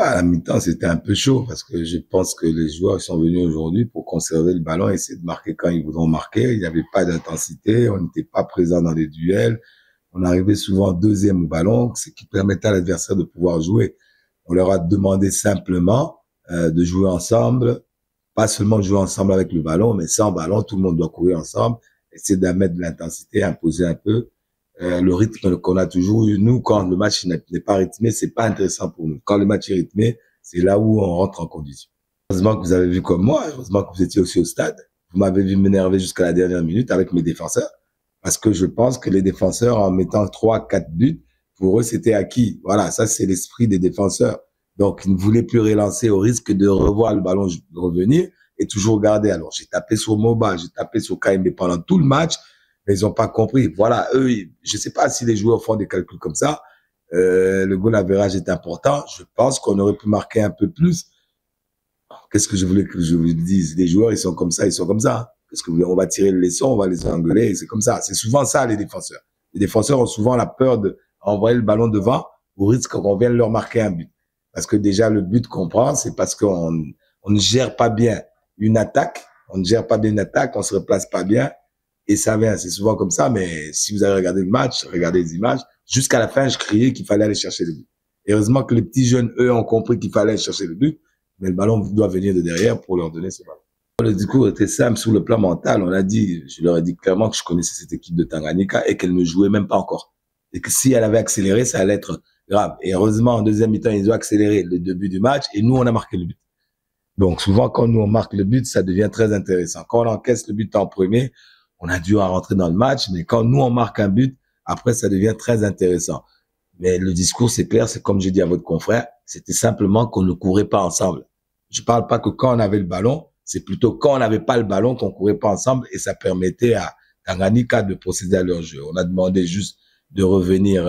Ouais, à la mi-temps, c'était un peu chaud parce que je pense que les joueurs sont venus aujourd'hui pour conserver le ballon, essayer de marquer quand ils voudront marquer. Il n'y avait pas d'intensité, on n'était pas présent dans les duels. On arrivait souvent deuxième au ballon, ce qui permettait à l'adversaire de pouvoir jouer. On leur a demandé simplement de jouer ensemble, pas seulement jouer ensemble avec le ballon, mais sans ballon, tout le monde doit courir ensemble, essayer d'amener de l'intensité, imposer un peu le rythme qu'on a toujours eu. Nous, quand le match n'est pas rythmé, c'est pas intéressant pour nous. Quand le match est rythmé, c'est là où on rentre en condition. Heureusement que vous avez vu comme moi, heureusement que vous étiez aussi au stade. Vous m'avez vu m'énerver jusqu'à la dernière minute avec mes défenseurs. Parce que je pense que les défenseurs, en mettant 3-4 buts, pour eux, c'était acquis. Voilà, ça, c'est l'esprit des défenseurs. Donc, ils ne voulaient plus relancer au risque de revoir le ballon revenir et toujours garder. Alors, j'ai tapé sur Moba, j'ai tapé sur KMB pendant tout le match, mais ils n'ont pas compris. Voilà, eux, je ne sais pas si les joueurs font des calculs comme ça. Le goal average est important. Je pense qu'on aurait pu marquer un peu plus. Qu'est-ce que je voulais que je vous dise? Les joueurs, ils sont comme ça, ils sont comme ça. Parce que on va tirer le leçon, on va les engueuler, c'est comme ça. C'est souvent ça, les défenseurs. Les défenseurs ont souvent la peur d'envoyer le ballon devant au risque qu'on vienne leur marquer un but. Parce que déjà, le but qu'on prend, c'est parce qu'on ne gère pas bien une attaque. On ne gère pas bien une attaque, on se replace pas bien. Et ça vient, c'est souvent comme ça. Mais si vous avez regardé le match, regardez les images, jusqu'à la fin, je criais qu'il fallait aller chercher le but. Et heureusement que les petits jeunes, eux, ont compris qu'il fallait aller chercher le but. Mais le ballon doit venir de derrière pour leur donner ce ballon. Le discours était simple sur le plan mental. On a dit, je leur ai dit clairement que je connaissais cette équipe de Tanganyika et qu'elle ne jouait même pas encore. Et que si elle avait accéléré, ça allait être grave. Et heureusement, en deuxième mi-temps, ils ont accéléré le début du match et nous, on a marqué le but. Donc, souvent, quand nous, on marque le but, ça devient très intéressant. Quand on encaisse le but en premier, on a dû rentrer dans le match, mais quand nous, on marque un but, après, ça devient très intéressant. Mais le discours, c'est clair, c'est comme j'ai dit à votre confrère, c'était simplement qu'on ne courait pas ensemble. Je parle pas que quand on avait le ballon, c'est plutôt quand on n'avait pas le ballon qu'on courait pas ensemble et ça permettait à Tanganyika de procéder à leur jeu. On a demandé juste de revenir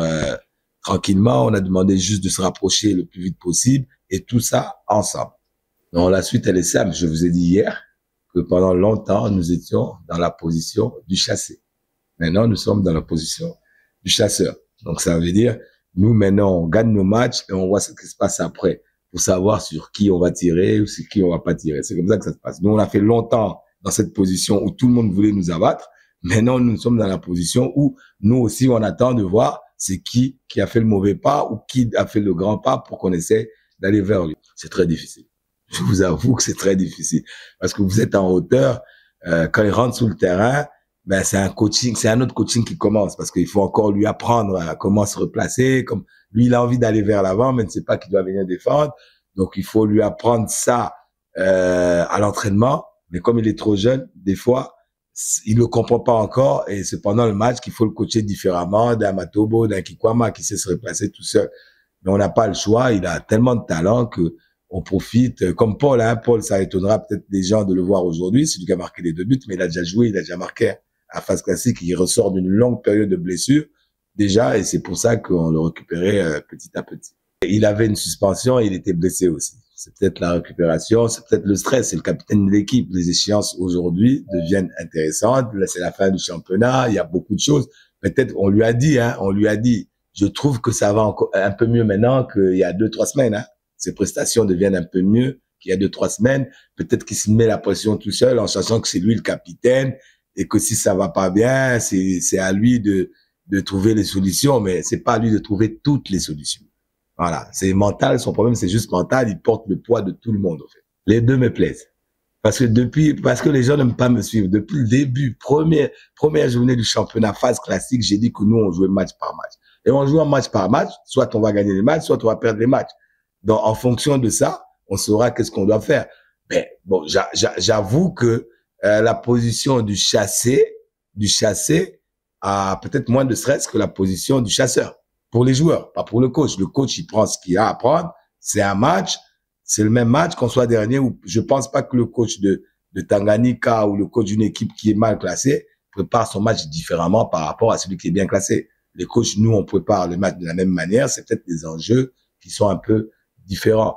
tranquillement, on a demandé juste de se rapprocher le plus vite possible et tout ça ensemble. Donc la suite, elle est simple. Je vous ai dit hier que pendant longtemps, nous étions dans la position du chassé. Maintenant, nous sommes dans la position du chasseur. Donc ça veut dire, nous maintenant, on gagne nos matchs et on voit ce qui se passe après pour savoir sur qui on va tirer ou sur qui on va pas tirer. C'est comme ça que ça se passe. Nous, on a fait longtemps dans cette position où tout le monde voulait nous abattre. Maintenant, nous sommes dans la position où nous aussi, on attend de voir c'est qui a fait le mauvais pas ou qui a fait le grand pas pour qu'on essaie d'aller vers lui. C'est très difficile. Je vous avoue que c'est très difficile parce que vous êtes en hauteur. Quand il rentre sur le terrain, ben c'est un coaching, c'est un autre coaching qui commence parce qu'il faut encore lui apprendre à comment se replacer. Comme lui, il a envie d'aller vers l'avant, mais ne sait pas qu'il doit venir défendre. Donc il faut lui apprendre ça à l'entraînement. Mais comme il est trop jeune, des fois, il ne comprend pas encore et c'est pendant le match qu'il faut le coacher différemment d'un Matobo, d'un Kikwama qui sait se replacer tout seul. Mais on n'a pas le choix. Il a tellement de talent que on profite. Comme Paul, hein, Paul, ça étonnera peut-être des gens de le voir aujourd'hui. C'est lui qui a marqué les 2 buts, mais il a déjà joué, il a déjà marqué à phase classique. Il ressort d'une longue période de blessure déjà et c'est pour ça qu'on le récupérait petit à petit. Il avait une suspension et il était blessé aussi. C'est peut-être la récupération, c'est peut-être le stress, c'est le capitaine de l'équipe. Les échéances aujourd'hui deviennent intéressantes. Là, c'est la fin du championnat, il y a beaucoup de choses. Peut-être, on lui a dit, je trouve que ça va encore un peu mieux maintenant qu'il y a 2-3 semaines, hein. Ses prestations deviennent un peu mieux qu'il y a 2-3 semaines. Peut-être qu'il se met la pression tout seul en sachant que c'est lui le capitaine et que si ça va pas bien, c'est à lui de trouver les solutions, mais c'est pas à lui de trouver toutes les solutions. Voilà, c'est mental, son problème c'est juste mental, il porte le poids de tout le monde en fait. Les deux me plaisent. Parce que les gens n'aiment pas me suivre. Depuis le début, première journée du championnat phase classique, j'ai dit que nous on jouait match par match. Et on joue en match par match, soit on va gagner les matchs, soit on va perdre les matchs. Donc en fonction de ça, on saura qu'est-ce qu'on doit faire. Mais bon, j'avoue que la position du chassé a peut-être moins de stress que la position du chasseur. Pour les joueurs, pas pour le coach. Le coach, il prend ce qu'il a à prendre. C'est un match. C'est le même match qu'on soit dernier. Ou je pense pas que le coach de Tanganyika ou le coach d'une équipe qui est mal classée prépare son match différemment par rapport à celui qui est bien classé. Les coachs, nous, on prépare le match de la même manière. C'est peut-être des enjeux qui sont un peu différents.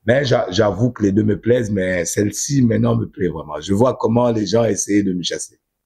Mais j'avoue que les deux me plaisent, mais celle-ci, maintenant, me plaît vraiment. Je vois comment les gens essaient de me chasser.